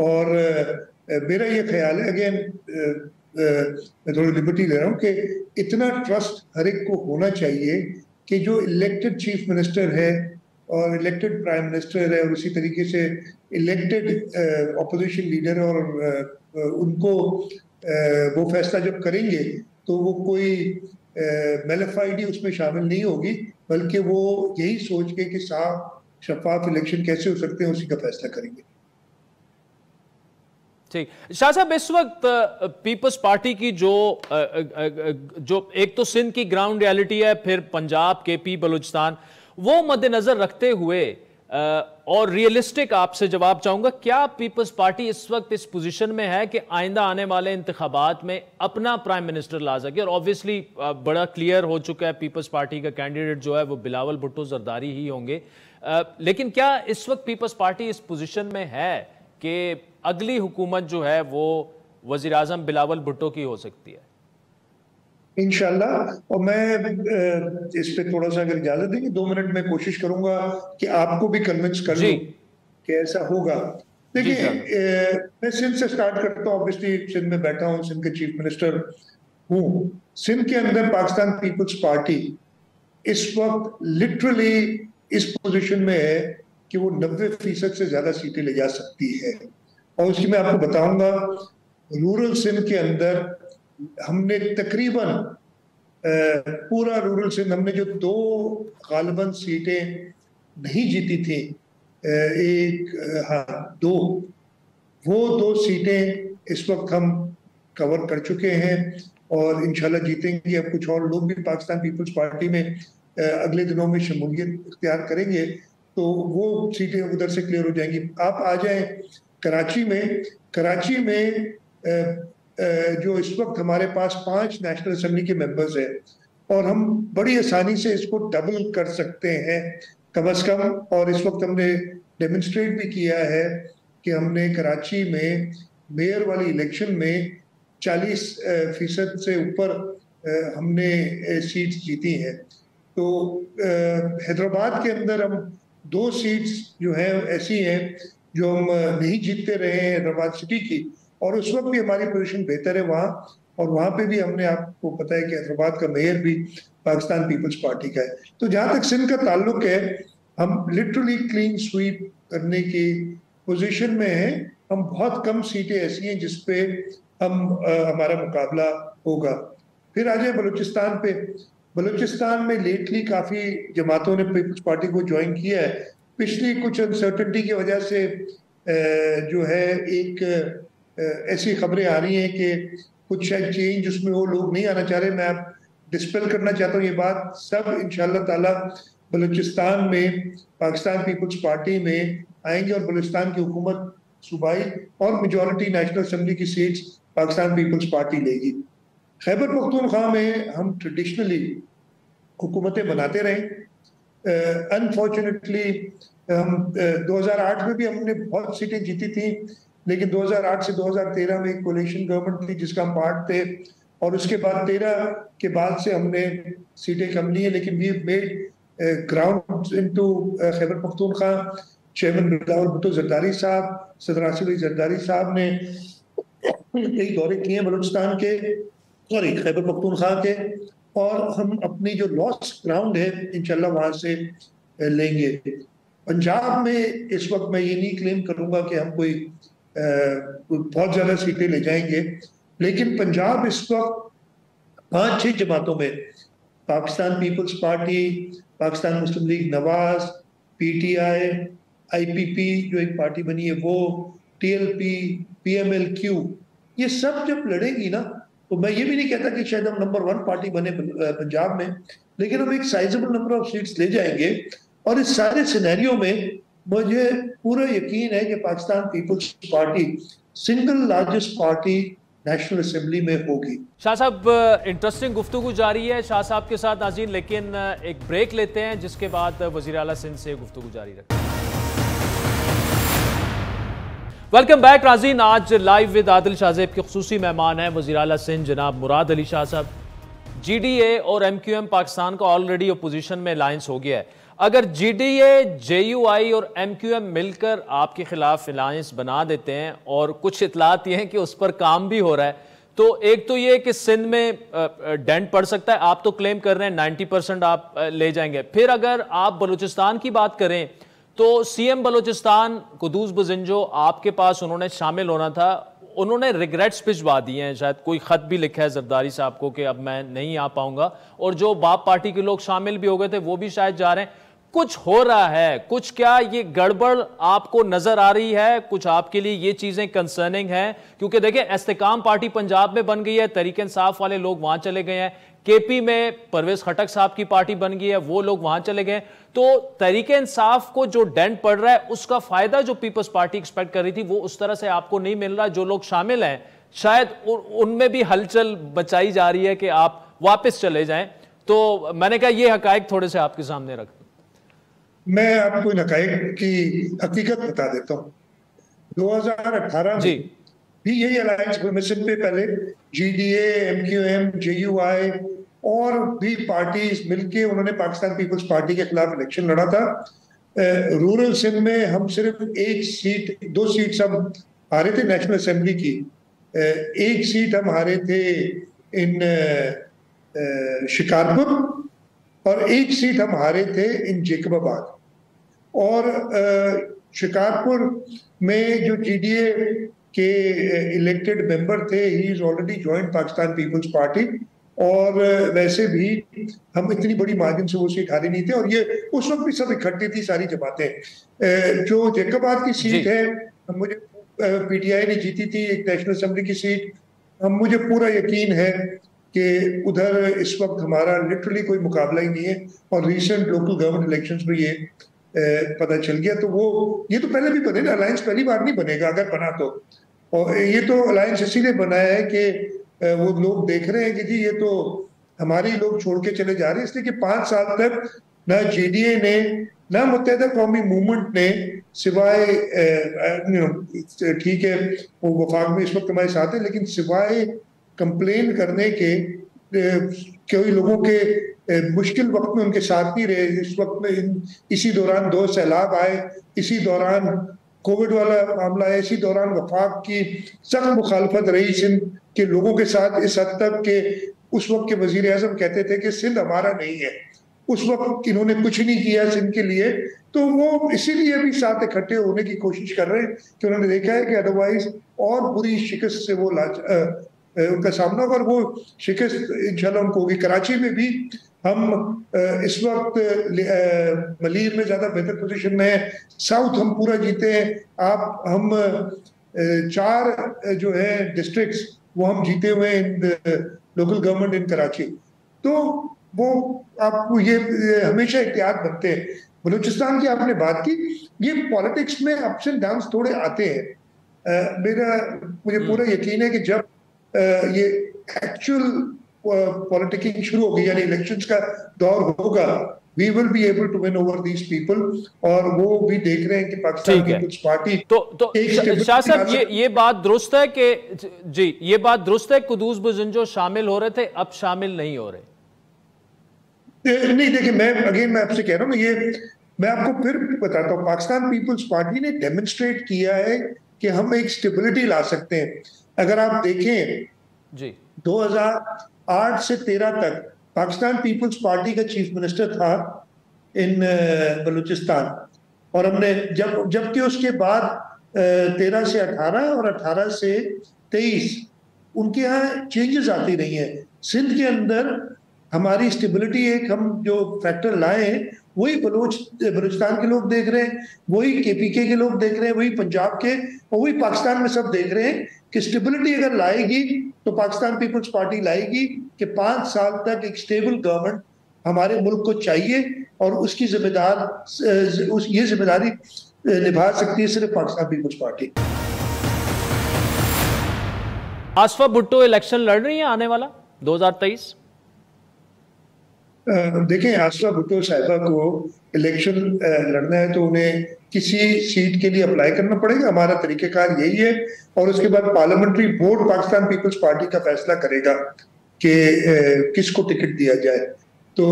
और मेरा ये ख्याल है, अगेन मैं थोड़ी लिबर्टी ले रहा हूँ, कि इतना ट्रस्ट हर एक को होना चाहिए कि जो इलेक्टेड चीफ मिनिस्टर है और इलेक्टेड प्राइम मिनिस्टर है और उसी तरीके से इलेक्टेड ऑपोजिशन लीडर, और उनको वो फैसला जब करेंगे तो वो कोई मेलेफाइडी उसमें शामिल नहीं होगी, बल्कि वो यही सोच के कि साफ शफाफ इलेक्शन कैसे हो सकते हैं उसी का फैसला करेंगे। ठीक, शाह साहब इस वक्त पीपल्स पार्टी की जो एक तो सिंध की ग्राउंड रियलिटी है, फिर पंजाब, केपी, बलूचिस्तान, वो मद्देनजर रखते हुए और रियलिस्टिक आपसे जवाब चाहूंगा, क्या पीपल्स पार्टी इस वक्त इस पोजीशन में है कि आइंदा आने वाले इंतखाबात में अपना प्राइम मिनिस्टर ला सके? और ऑब्वियसली बड़ा क्लियर हो चुका है पीपल्स पार्टी का कैंडिडेट जो है वो बिलावल भुट्टो जरदारी ही होंगे, लेकिन क्या इस वक्त पीपल्स पार्टी इस पोजीशन में है कि अगली हुकूमत जो है वो वजीर आजम बिलावल भुट्टो की हो सकती है? इंशाल्लाह। और मैं इस पे थोड़ा सा अगर इजाजत देंगे 2 मिनट में कोशिश करूंगा कि आपको भी कन्विंस कर लूं कि ऐसा होगा। देखिए, मैं सिंध से स्टार्ट करता हूँ। ऑब्वियसली सिंध में बैठा हूँ, सिंध के चीफ मिनिस्टर हूँ। सिंध के अंदर पाकिस्तान पीपल्स पार्टी इस वक्त लिटरली इस पोजीशन में है कि वो 90% से ज्यादा सीटें ले जा सकती है। और उसकी मैं आपको बताऊंगा, रूरल सिंध के अंदर हमने तकरीबन पूरा रूरल सिंध हमने जो 2 गालिबन सीटें नहीं जीती थी, वो 2 सीटें इस वक्त हम कवर कर चुके हैं और इंशाल्लाह जीतेंगे। अब कुछ और लोग भी पाकिस्तान पीपल्स पार्टी में अगले दिनों में शमूलियत इख्तियार करेंगे तो वो सीटें उधर से क्लियर हो जाएंगी। आप आ जाएं कराची में। कराची में जो इस वक्त हमारे पास 5 नेशनल असेंबली के मेंबर्स हैं और हम बड़ी आसानी से इसको डबल कर सकते हैं कम अज कम। और इस वक्त हमने डेमोन्स्ट्रेट भी किया है कि हमने कराची में मेयर वाली इलेक्शन में 40% से ऊपर हमने सीट्स जीती हैं। तो हैदराबाद के अंदर हम 2 सीट्स जो हैं ऐसी हैं जो हम नहीं जीतते रहे हैं, हैदराबाद सिटी की, और उस वक्त भी हमारी पोजीशन बेहतर है वहाँ। और वहाँ पे भी हमने, आपको पता है कि हैदराबाद का मेयर भी पाकिस्तान पीपल्स पार्टी का है। तो जहाँ तक सिंध का ताल्लुक है, हम लिटरली क्लीन स्वीप करने की पोजीशन में हैं। हम बहुत कम सीटें ऐसी हैं जिसपे हम हमारा मुकाबला होगा। फिर आ जाए बलूचिस्तान पे। बलूचिस्तान में लेटली काफ़ी जमातों ने पीपल्स पार्टी को ज्वाइन किया है। पिछली कुछ अनसर्टनिटी की वजह से जो है एक ऐसी खबरें आ रही हैं कि कुछ शायद चेंज उसमें वो लोग नहीं आना चाह रहे। मैं आप डिस्पेल करना चाहता हूँ ये बात। सब इंशाल्लाह ताला बलूचिस्तान में पाकिस्तान पीपल्स पार्टी में आएंगे और बलूचिस्तान की हुकूमत सूबाई और मेजॉरिटी नेशनल असेंबली की सीट्स पाकिस्तान पीपल्स पार्टी लेगी। खैबर पख्तूनख्वा में हम ट्रेडिशनली हुकूमतें बनाते रहे। अनफॉर्चुनेटली हम 2008 में भी हमने बहुत सीटें जीती थी, लेकिन 2008 से 2013 में एक कोलिशन गवर्नमेंट थी जिसका हम पार्ट थे, और उसके बाद 13 के बाद से हमने सीटें कम ली है। लेकिन we made ground into Khyber Pakhtunkhwa. Chairman Bilawal Bhutto Zardari साहब, सदर आसिफ अली जरदारी साहब ने कई दौरे किए हैं बलूचिस्तान के, सॉरी खैबर पख्तूनख्वा के, और हम अपनी जो लॉस्ट ग्राउंड है इंशाल्लाह वहां से लेंगे। पंजाब में इस वक्त मैं ये नहीं क्लेम करूंगा कि हम कोई बहुत ज्यादा सीटें ले जाएंगे, लेकिन पंजाब इस वक्त 5-6 जमातों में, पाकिस्तान पीपल्स पार्टी, पाकिस्तान मुस्लिम लीग नवाज, पीटीआई, आईपीपी जो एक पार्टी बनी है वो, टीएलपी, पीएमएलक्यू, ये सब जब लड़ेंगी ना, तो मैं ये भी नहीं कहता कि शायद हम नंबर 1 पार्टी बने पंजाब में, लेकिन हम एक साइजेबल नंबर ऑफ सीट्स ले जाएंगे। और इस सारे सिनेरियो में मुझे पूरा यकीन है कि Pakistan peoples Party single largest party national assembly में होगी। शाह साहब, इंटरेस्टिंग गुफ्तगू जारी है शाह साहब के साथ नाज़रीन, लेकिन एक ब्रेक लेते हैं जिसके बाद वज़ीर आला सिंध से गुफ्तगू जारी रखें। वेलकम बैक नाज़रीन। आज लाइव विद आदिल शाहज़ेब के खुसूसी मेहमान हैं वज़ीर आला सिंध जनाब मुराद अली शाह साहब। GDA और MQM पाकिस्तान का ऑलरेडी अपोजिशन में अलायंस हो गया है। अगर GDA, JUI और MQM मिलकर आपके खिलाफ अलायंस बना देते हैं, और कुछ इतलात ये हैं कि उस पर काम भी हो रहा है, तो एक तो ये कि सिंध में डेंट पड़ सकता है। आप तो क्लेम कर रहे हैं 90% आप ले जाएंगे। फिर अगर आप बलूचिस्तान की बात करें तो CM बलूचिस्तान कुदूस बुज़िंजो आपके पास उन्होंने शामिल होना था, उन्होंने रिग्रेट्स भिजवा दिए हैं, शायद कोई ख़त भी लिखा है जरदारी साहब को कि अब मैं नहीं आ पाऊंगा, और जो बाप पार्टी के लोग शामिल भी हो गए थे वो भी शायद जा रहे हैं। कुछ हो रहा है, कुछ क्या ये गड़बड़ आपको नजर आ रही है? कुछ आपके लिए ये चीजें कंसर्निंग हैं? क्योंकि देखिए इस्तेकाम पार्टी पंजाब में बन गई है, तहरीक इंसाफ वाले लोग वहां चले गए हैं, KP में परवेज खटक साहब की पार्टी बन गई है, वो लोग वहां चले गए। तो तहरीक इंसाफ को जो डेंट पड़ रहा है उसका फायदा जो पीपल्स पार्टी एक्सपेक्ट कर रही थी वो उस तरह से आपको नहीं मिल रहा। जो लोग शामिल हैं शायद उनमें भी हलचल बचाई जा रही है कि आप वापस चले जाएं। तो मैंने कहा ये हकायक थोड़े से आपके सामने रख। मैं आपको इन हकायक की हकीकत बता देता हूँ। 2018 में भी यही अलायंस फॉर्मेशन पे पहले GDA, MQM, JUI और भी पार्टीज मिलके उन्होंने पाकिस्तान पीपल्स पार्टी के खिलाफ इलेक्शन लड़ा था। रूरल सिंध में हम सिर्फ 1 सीट, 2 सीट हम हारे थे नेशनल असेंबली की। 1 सीट हम हारे थे इन शिकारपुर, और 1 सीट हम हारे थे इन जेकबाबाद। और शिकारपुर में जो GDA के इलेक्टेड मेंबर थे, he is already joint Pakistan peoples Party, और वैसे भी हम इतनी बड़ी मार्जिन से वो सीट हारे नहीं थे, और ये उस वक्त भी सब इकट्ठी थी सारी जमातें। जो जेकबाबाद की सीट है, मुझे PTI ने जीती थी एक नेशनल असेंबली की सीट। मुझे पूरा यकीन है कि उधर इस वक्त हमारा लिटरली कोई मुकाबला ही नहीं है, और रिसेंट लोकल गवर्नमेंट इलेक्शंस में ये पता चल गया। तो वो ये तो पहले भी बने ना, अलायंस पहली बार नहीं बनेगा अगर बना तो। और ये तो अलायंस इसीलिए बनाया है कि वो लोग देख रहे हैं कि जी ये तो हमारे ही लोग छोड़ के चले जा रहे हैं, इसलिए कि 5 साल तक ना GDA ने ना मुत्तहिदा कौमी मूवमेंट ने, सिवाय ठीक है वो वफाक में इस वक्त हमारे साथ है, लेकिन सिवाय कंप्लेन करने के कई लोगों के मुश्किल वक्त में उनके साथ नहीं रहे। इस वक्त में इसी दौरान 2 सैलाब आए, इसी दौरान कोविड वाला मामला है, इसी दौरान वफाक की सख्त मुखालफत रही सिंध के लोगों के साथ, इस हद तक के उस वक्त के वजीर आजम कहते थे कि सिंध हमारा नहीं है। उस वक्त इन्होंने कुछ नहीं किया सिंध के लिए, तो वो इसीलिए भी साथ इकट्ठे होने की कोशिश कर रहे हैं कि उन्होंने देखा है कि अदरवाइज और बुरी शिकस्त से वो उनका सामना होगा, और वो शिकस्त इंशाल्लाह उनको होगी। कराची में भी हम इस वक्त मलीर में ज्यादा बेहतर पोजीशन में है। साउथ हम पूरा जीते हैं। आप हम 4 जो है डिस्ट्रिक्ट्स वो हम जीते हुए हैं इन लोकल गवर्नमेंट इन कराची। तो वो आपको ये हमेशा एहतियात बनते हैं। बलूचिस्तान की आपने बात की, ये पॉलिटिक्स में अप्स एंड डाउन्स थोड़े आते हैं। मुझे पूरा यकीन है कि जब ये एक्चुअल पॉलिटिक्स शुरू होगी, यानी इलेक्शंस का दौर होगा, we will be able to win over these people. और वो भी देख रहे हैं कि पाकिस्तान पीपल्स पार्टी तो शाह साहब, ये बात दुरुस्त है कि जी, ये बात दुरुस्त है कुदूस बुज़ुंजो शामिल हो रहे थे, अब शामिल नहीं हो रहे? नहीं, देखिए, मैं आपसे कह रहा हूँ, ये मैं आपको फिर बताता हूँ। पाकिस्तान पीपल्स पार्टी ने डेमोन्स्ट्रेट किया है कि हम एक स्टेबिलिटी ला सकते हैं। अगर आप देखें जी, 2008 से 13 तक पाकिस्तान पीपल्स पार्टी का चीफ मिनिस्टर था इन बलूचिस्तान, और हमने जबकि उसके बाद 13 से 18 और 18 से 23 उनके यहाँ चेंजेस आती रही हैं। सिंध के अंदर हमारी स्टेबिलिटी एक हम जो फैक्टर लाए हैं, वही बलूचिस्तान के लोग देख रहे हैं, वही केपीके के लोग देख रहे हैं, वही पंजाब के और वही पाकिस्तान में सब देख रहे हैं कि स्टेबिलिटी अगर लाएगी तो पाकिस्तान पीपल्स पार्टी लाएगी कि 5 साल तक एक स्टेबल गवर्नमेंट हमारे मुल्क को चाहिए, और उसकी ये जिम्मेदारी निभा सकती है सिर्फ Pakistan peoples party. Aseefa Bhutto election लड़ रही है आने वाला 2023? देखें, आसफा भुट्टो साहिबा को इलेक्शन लड़ना है तो उन्हें किसी सीट के लिए अप्लाई करना पड़ेगा। हमारा तरीक़ेकार यही है, और उसके बाद parliamentary board Pakistan peoples Party का फैसला करेगा कि किसको टिकट दिया जाए। तो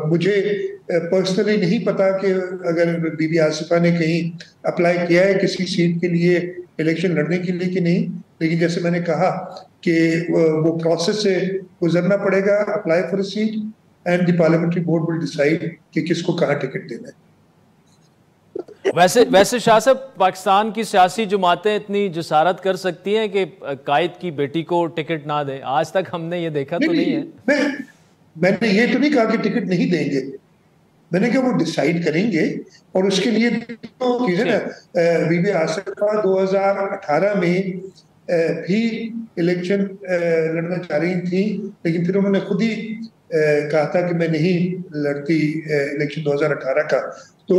मुझे पर्सनली नहीं पता कि अगर बीबी आसिफा ने कहीं अप्लाई किया है किसी सीट के लिए इलेक्शन लड़ने के लिए कि नहीं, लेकिन जैसे मैंने कहा कि वो प्रोसेस से गुजरना पड़ेगा, apply for a seat, and the parliamentary board will decide कि किसको कहाँ टिकट देना है। वैसे शाह साहब, पाकिस्तान की सियासी जमातें इतनी जसारत कर सकती हैं कि कायद की बेटी को टिकट ना दें? आज तक हमने ये देखा तो नहीं है। मैंने ये तो नहीं कहा कि टिकट नहीं देंगे, मैंने कहा वो डिसाइड करेंगे, और उसके लिए तो चीजें ना, बीबी आसिफा 2018 में भी इलेक्शन लड़ना चाह रही थी, लेकिन फिर उन्होंने खुद ही कहा था कि मैं नहीं लड़ती इलेक्शन 2018 का। तो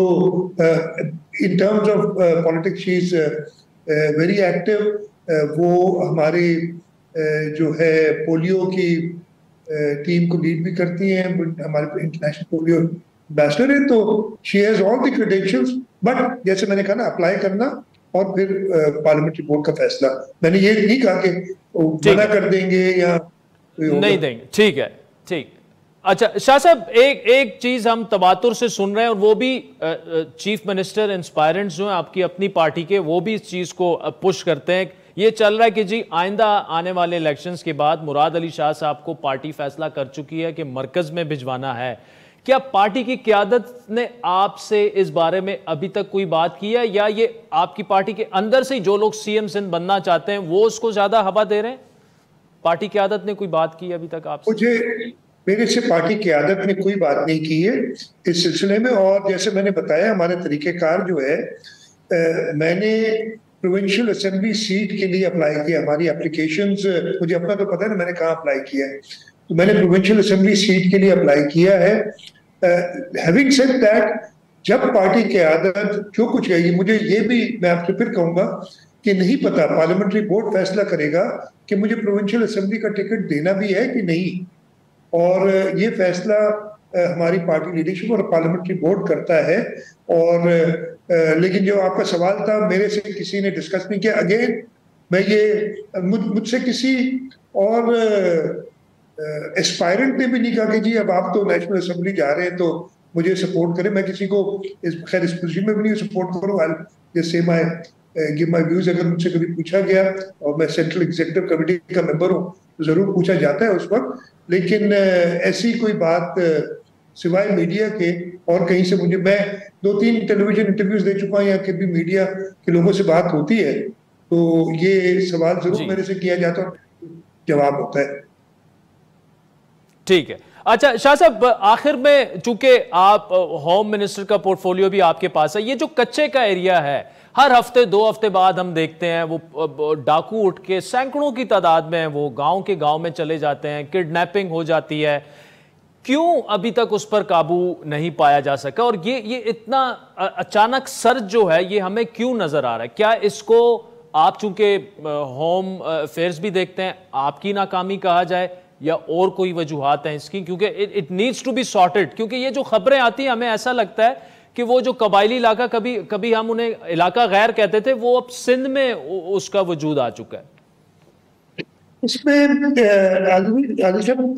in terms of politics she is very active. वो हमारी जो है पोलियो की टीम को लीड भी करती हैं, हमारे इंटरनेशनल पोलियो एम्बेसडर है, तो she has all the credentials. But जैसे मैंने कहा ना, अप्लाई करना और फिर पार्लियामेंट्री बोर्ड का फैसला। मैंने ये नहीं कहा कि मना कर देंगे या नहीं देंगे। ठीक है, ठीक। अच्छा शाह साहब, एक चीज हम तबातुर से सुन रहे हैं, और वो भी चीफ मिनिस्टर इंस्पायरेंट्स जो हैं आपकी अपनी पार्टी के, वो भी इस चीज को पुश करते हैं। ये चल रहा है कि जी आइंदा आने वाले इलेक्शंस के बाद मुराद अली शाह साहब को पार्टी फैसला कर चुकी है कि मरकज में भिजवाना है। क्या पार्टी की क़यादत ने आपसे इस बारे में अभी तक कोई बात की है, या ये आपकी पार्टी के अंदर से ही जो लोग सीएम सिंध बनना चाहते हैं वो उसको ज्यादा हवा दे रहे हैं? पार्टी क़यादत ने कोई बात की अभी तक आपसे? मेरे से पार्टी क़यादत ने कोई बात नहीं की है इस सिलसिले में। और जैसे मैंने बताया, हमारे तरीक़ेकार जो है, मैंने प्रोविंशियल असेंबली सीट के लिए अप्लाई किया। हमारी एप्लीकेशंस, मुझे अपना तो पता है ना मैंने कहाँ अप्लाई किया है, तो मैंने प्रोविंशियल असेंबली सीट के लिए अप्लाई किया है। हैविंग सेड दैट, जब पार्टी क़यादत जो कुछ कहेगी, मुझे ये भी मैं आपसे फिर कहूंगा कि नहीं पता, पार्लियामेंट्री बोर्ड फैसला करेगा कि मुझे प्रोविंशियल असेंबली का टिकट देना भी है कि नहीं, और ये फैसला हमारी पार्टी लीडरशिप और पार्लियामेंट्री बोर्ड करता है। और लेकिन जो आपका सवाल था, मेरे से किसी ने डिस्कस नहीं किया। अगेन, मैं ये मुझसे किसी और एस्पायरेंट ने भी नहीं कहा कि जी अब आप तो नेशनल असेंबली जा रहे हैं तो मुझे सपोर्ट करें। मैं किसी को खैर इस पोजीशन में भी नहीं सपोर्ट करूँ। आई से माय गिव माय व्यूज। अगर मुझसे कभी पूछा गया, और मैं सेंट्रल एग्जीक्यूटिव कमेटी का मेंबर हूँ, तो जरूर पूछा जाता है उस वक्त, लेकिन ऐसी कोई बात सिवाय मीडिया के और कहीं से मुझे, मैं 2-3 टेलीविजन इंटरव्यूज दे चुका हूँ, यहाँ के भी मीडिया के लोगों से बात होती है, तो ये सवाल जरूर मेरे से किया जाता है, जवाब होता है। ठीक है। अच्छा शाह साहब, आखिर में चूंकि आप होम मिनिस्टर का पोर्टफोलियो भी आपके पास है, ये जो कच्चे का एरिया है, हर हफ्ते 2 हफ्ते बाद हम देखते हैं वो डाकू उठ के सैकड़ों की तादाद में वो गांव के गांव में चले जाते हैं, किडनैपिंग हो जाती है। क्यों अभी तक उस पर काबू नहीं पाया जा सका, और ये इतना अचानक सर्ज जो है ये हमें क्यों नजर आ रहा है? क्या इसको आप चूंकि होम अफेयर्स भी देखते हैं, आपकी नाकामी कहा जाए या और कोई वजूहात हैं इसकी? क्योंकि it needs to be sorted, क्योंकि ये जो खबरें आती हैं हमें ऐसा लगता है कि वो जो कबायली इलाका, कभी कभी हम उन्हें इलाका गैर कहते थे, वो अब सिंध में उसका वजूद आ चुका है। इसमें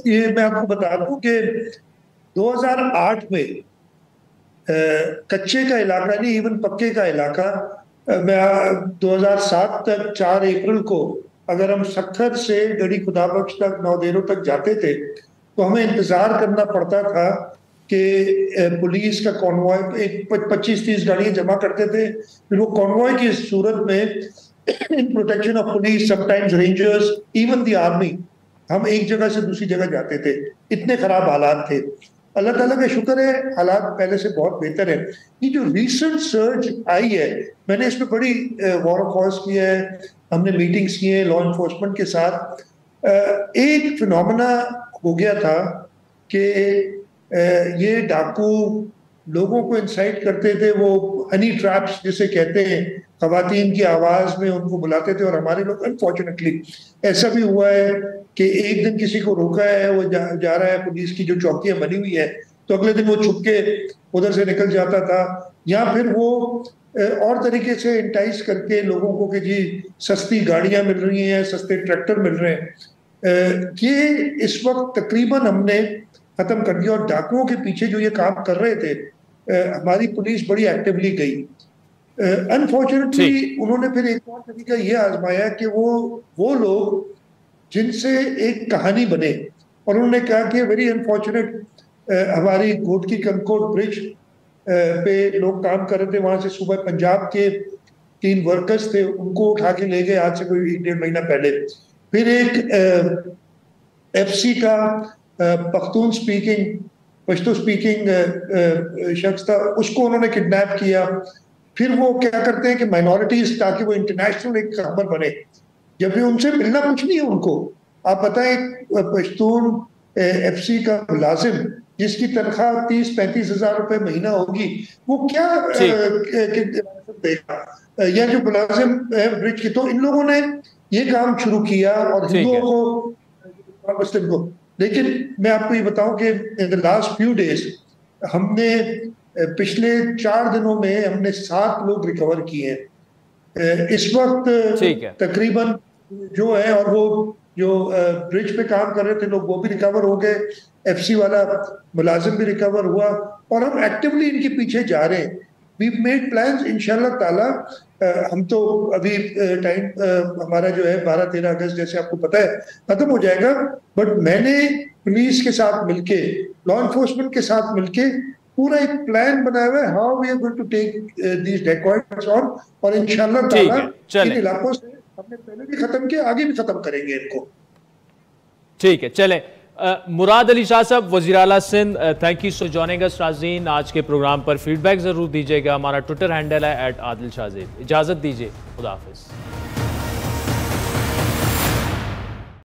ये मैं आपको बता दूं कि 2008 में कच्चे का इलाका नहीं, इवन पक्के का इलाका, मैं 2007 तक 4 अप्रैल को अगर हम सखर से गढ़ी खुदाबख्श तक नौदेरों तक जाते थे तो हमें इंतजार करना पड़ता था कि पुलिस का कॉन्वॉय, एक 25-30 गाड़ियां जमा करते थे, फिर वो कॉन्वॉय की सूरत में इन protection of police, sometimes rangers, even the army, हम एक जगह से दूसरी जगह जाते थे। इतने खराब हालात थे। अल्लाह ताला का शुक्र है हालात पहले से बहुत बेहतर है। ये जो रिसेंट सर्ज आई है, मैंने इस पर बड़ी वॉरकॉस की है, हमने मीटिंग्स की है लॉ इन्फोर्समेंट के साथ। एक फिनोमेना हो गया था कि ये डाकू लोगों को इंसाइट करते थे, वो हनी ट्रैप्स जिसे कहते हैं, खवातीन की आवाज में उनको बुलाते थे। और हमारे लोग, अनफॉर्चुनेटली ऐसा भी हुआ है कि एक दिन किसी को रोका है, वो जा रहा है, पुलिस की जो चौकियां बनी हुई है, तो अगले दिन वो छुप के उधर से निकल जाता था, या फिर वो और तरीके से इंटाइस करके लोगों को कि जी सस्ती गाड़ियां मिल रही हैं, सस्ते ट्रैक्टर मिल रहे हैं। ये इस वक्त तकरीबन हमने खत्म कर दिया। और डाकुओं के पीछे जो ये काम कर रहे थे, हमारी पुलिस बड़ी एक्टिवली गई। अनफॉर्चुनेटली उन्होंने फिर एक और तरीका ये आजमाया कि वो लोग जिनसे एक कहानी बने, और उन्होंने कहा कि वेरी अनफॉर्चुनेट, हमारी घोट की कंकोड ब्रिज पे लोग काम कर रहे थे, वहां से सुबह पंजाब के 3 वर्कर्स थे, उनको उठा के ले गए आज से कोई 1-1.5 महीना पहले। फिर एक FC का पख्तून स्पीकिंग, पश्तो स्पीकिंग शख्स था, उसको उन्होंने किडनैप किया। फिर वो क्या करते हैं कि माइनॉरिटीज, ताकि वो इंटरनेशनल एक खबर बने, जब भी उनसे मिलना कुछ नहीं है उनको। आप बताएं, पश्तून FC का मुलाजिम जिसकी तनख्वाह 30-35 हज़ार रुपए महीना होगी, वो क्या देगा, या जो मुलाजिम है ब्रिज की। तो इन लोगों ने ये काम शुरू किया, और हिंदुओं को, मुस्लिम को। लेकिन मैं आपको ये बताऊं कि in the last few days हमने पिछले 4 दिनों में हमने 7 लोग रिकवर किए हैं इस वक्त तकरीबन जो है। और वो जो ब्रिज पे काम कर रहे थे लोग, वो भी रिकवर हो गए, FC वाला मुलाजिम भी रिकवर हुआ, और हम एक्टिवली इनके पीछे जा रहे हैं। वी मेड प्लान्स, इंशाल्लाह ताला। हम तो अभी टाइम हमारा जो है 12-13 अगस्त जैसे आपको पता है खत्म हो जाएगा, बट मैंने पुलिस के साथ मिलके, लॉ इन्फोर्समेंट के साथ मिलके पूरा एक प्लान बनाया हुआ है, how we are going to take these dacoits on. और इंशाल्लाह ताला इन इलाकों से हमने पहले भी खत्म किया, आगे भी खत्म करेंगे इनको। ठीक है, चलें। मुराद अली शाह साहब, वज़ीर आला Sindh, thank you for joining us. नाज़रीन, आज के प्रोग्राम पर फीडबैक जरूर दीजिएगा। हमारा ट्विटर हैंडल है @आदिल शाहज़ेब। इजाजत दीजिए, खुदा हाफिज़।